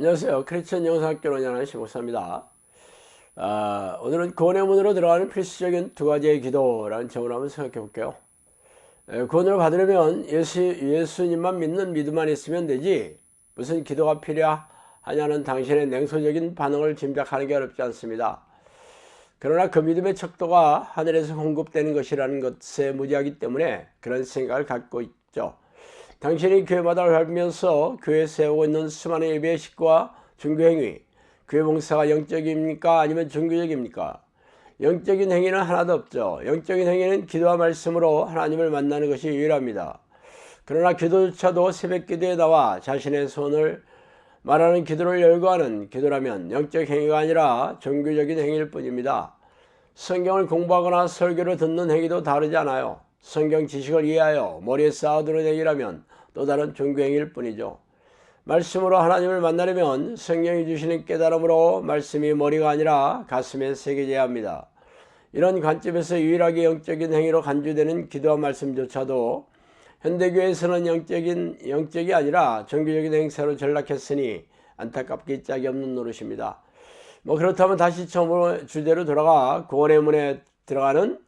안녕하세요. 크리스천 영상학교로 운영하는 심목사입니다. 오늘은 구원의 문으로 들어가는 필수적인 두 가지의 기도라는 제목으로 한번 생각해 볼게요. 구원을 받으려면 예수님만 믿는 믿음만 있으면 되지 무슨 기도가 필요하냐는 당신의 냉소적인 반응을 짐작하는 게 어렵지 않습니다. 그러나 그 믿음의 척도가 하늘에서 공급되는 것이라는 것에 무지하기 때문에 그런 생각을 갖고 있죠. 당신이 교회마다 밟으면서 교회에 세우고 있는 수많은 예배의 식구와 종교행위, 교회 봉사가 영적입니까? 아니면 종교적입니까? 영적인 행위는 하나도 없죠. 영적인 행위는 기도와 말씀으로 하나님을 만나는 것이 유일합니다. 그러나 기도조차도 새벽 기도에 나와 자신의 손을 말하는 기도를 열거하는 기도라면 영적 행위가 아니라 종교적인 행위일 뿐입니다. 성경을 공부하거나 설교를 듣는 행위도 다르지 않아요. 성경 지식을 이해하여 머리에 쌓아두는 행위라면 또 다른 종교행위일 뿐이죠. 말씀으로 하나님을 만나려면 성경이 주시는 깨달음으로 말씀이 머리가 아니라 가슴에 새겨져야 합니다. 이런 관점에서 유일하게 영적인 행위로 간주되는 기도와 말씀조차도 현대교회에서는 영적이 아니라 종교적인 행사로 전락했으니 안타깝게 짝이 없는 노릇입니다. 그렇다면 다시 처음으로 주제로 돌아가 구원의 문에 들어가는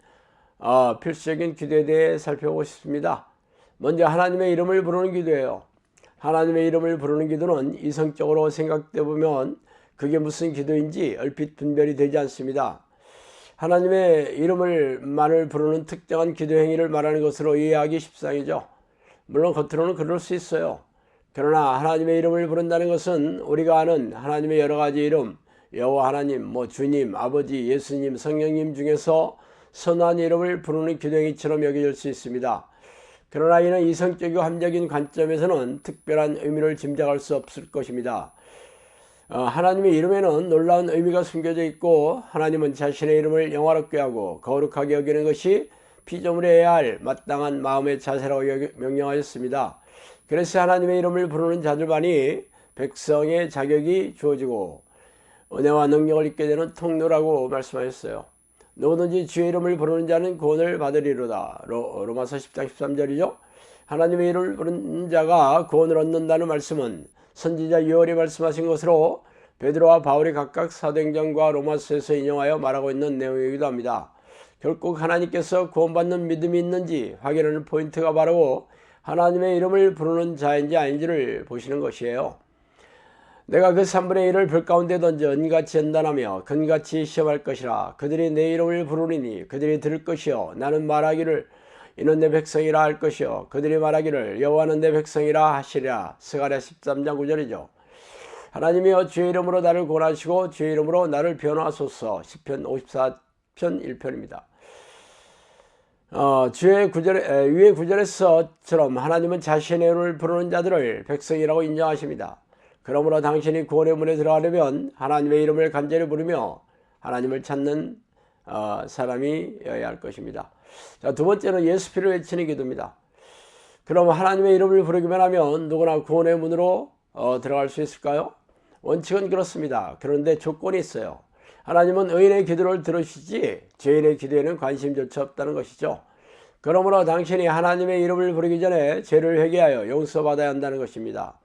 필수적인 기도에 대해 살펴보고 싶습니다. 먼저 하나님의 이름을 부르는 기도예요. 하나님의 이름을 부르는 기도는 이성적으로 생각해 보면 그게 무슨 기도인지 얼핏 분별이 되지 않습니다. 하나님의 이름을만을 부르는 특정한 기도 행위를 말하는 것으로 이해하기 십상이죠. 물론 겉으로는 그럴 수 있어요. 그러나 하나님의 이름을 부른다는 것은 우리가 아는 하나님의 여러 가지 이름, 여호와 하나님, 주님, 아버지, 예수님, 성령님 중에서 선한 이름을 부르는 기도 행위처럼 여겨질 수 있습니다. 그러나 이는 이성적이고 함적인 관점에서는 특별한 의미를 짐작할 수 없을 것입니다. 하나님의 이름에는 놀라운 의미가 숨겨져 있고 하나님은 자신의 이름을 영화롭게 하고 거룩하게 여기는 것이 피조물에 할 마땅한 마음의 자세라고 명령하였습니다. 그래서 하나님의 이름을 부르는 자들만이 백성의 자격이 주어지고 은혜와 능력을 입게 되는 통로라고 말씀하셨어요. 누구든지 주의 이름을 부르는 자는 구원을 받으리로다. 로마서 10장 13절이죠. 하나님의 이름을 부르는 자가 구원을 얻는다는 말씀은 선지자 요엘이 말씀하신 것으로 베드로와 바울이 각각 사도행전과 로마서에서 인용하여 말하고 있는 내용이기도 합니다. 결국 하나님께서 구원받는 믿음이 있는지 확인하는 포인트가 바로 하나님의 이름을 부르는 자인지 아닌지를 보시는 것이에요. 내가 그 3분의 1을 별 가운데 던져 은같이 연단하며 금같이 시험할 것이라. 그들이 내 이름을 부르리니 그들이 들을 것이요 나는 말하기를 이는 내 백성이라 할 것이요 그들이 말하기를 여호와는 내 백성이라 하시리라. 스가랴 13장 9절이죠. 하나님이여 주의 이름으로 나를 구원하시고 주의 이름으로 나를 변호하소서. 시편 54편 1편입니다. 위의 구절에서처럼 하나님은 자신의 이름을 부르는 자들을 백성이라고 인정하십니다. 그러므로 당신이 구원의 문에 들어가려면 하나님의 이름을 간절히 부르며 하나님을 찾는 사람이어야 할 것입니다. 자, 두 번째는 예수피를 외치는 기도입니다. 그럼 하나님의 이름을 부르기만 하면 누구나 구원의 문으로 들어갈 수 있을까요? 원칙은 그렇습니다. 그런데 조건이 있어요. 하나님은 의인의 기도를 들으시지 죄인의 기도에는 관심조차 없다는 것이죠. 그러므로 당신이 하나님의 이름을 부르기 전에 죄를 회개하여 용서받아야 한다는 것입니다.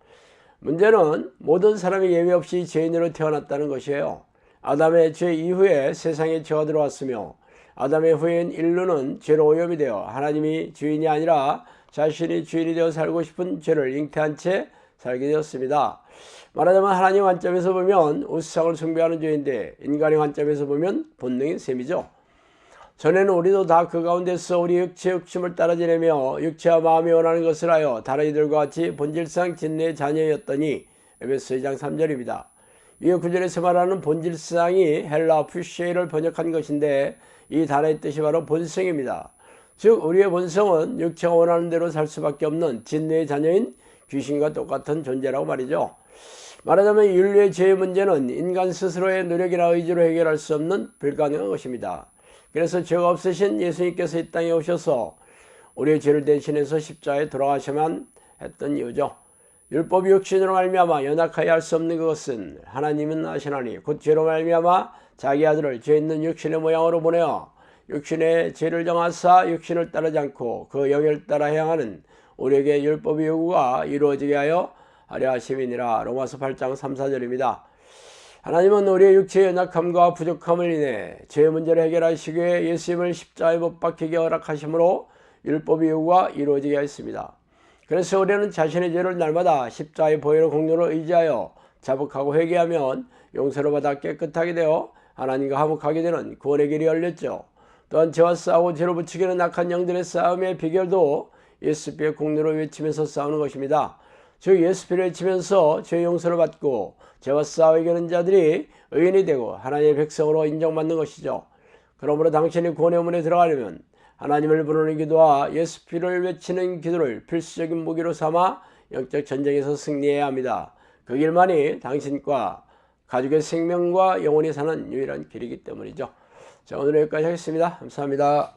문제는 모든 사람이 예외 없이 죄인으로 태어났다는 것이에요. 아담의 죄 이후에 세상에 죄가 들어왔으며 아담의 후인 인류는 죄로 오염이 되어 하나님이 주인이 아니라 자신이 주인이 되어 살고 싶은 죄를 잉태한 채 살게 되었습니다. 말하자면 하나님 관점에서 보면 우상을 숭배하는 죄인데 인간의 관점에서 보면 본능인 셈이죠. 전에는 우리도 다 그 가운데서 우리 육체의 욕심을 따라 지내며 육체와 마음이 원하는 것을 하여 다른 이들과 같이 본질상 진리의 자녀였더니 에베소 2장 3절입니다. 이 구절에서 말하는 본질상이 헬라 푸시에를 번역한 것인데 이 단어의 뜻이 바로 본성입니다. 즉 우리의 본성은 육체가 원하는 대로 살 수밖에 없는 진리의 자녀인 귀신과 똑같은 존재라고 말이죠. 말하자면 인류의 죄의 문제는 인간 스스로의 노력이나 의지로 해결할 수 없는 불가능한 것입니다. 그래서 죄가 없으신 예수님께서 이 땅에 오셔서 우리의 죄를 대신해서 십자가에 돌아가셔야만 했던 이유죠. 율법이 육신으로 말미암아 연약하여 할 수 없는 그것은 하나님은 아시나니 곧 죄로 말미암아 자기 아들을 죄 있는 육신의 모양으로 보내어 육신의 죄를 정하사 육신을 따르지 않고 그 영을 따라 행하는 우리에게 율법의 요구가 이루어지게 하여 하려 하심이니라. 로마서 8장 3, 4절입니다. 하나님은 우리의 육체의 연약함과 부족함을 인해 죄의 문제를 해결하시기 위해 예수님을 십자가에 못 박히게 허락하심으로 율법 이후가 이루어지게 했습니다. 그래서 우리는 자신의 죄를 날마다 십자가의 보혈의 공로를 의지하여 자복하고 회개하면 용서를 받아 깨끗하게 되어 하나님과 화목하게 되는 구원의 길이 열렸죠. 또한 죄와 싸우고 죄로 붙이기는 악한 영들의 싸움의 비결도 예수피의 공로를 외치면서 싸우는 것입니다. 즉 예수피를 외치면서 죄의 용서를 받고 죄와 싸워 이기는 자들이 의인이 되고 하나님의 백성으로 인정받는 것이죠. 그러므로 당신이 구원의 문에 들어가려면 하나님을 부르는 기도와 예수피를 외치는 기도를 필수적인 무기로 삼아 영적 전쟁에서 승리해야 합니다. 그 길만이 당신과 가족의 생명과 영원히 사는 유일한 길이기 때문이죠. 자, 오늘 여기까지 하겠습니다. 감사합니다.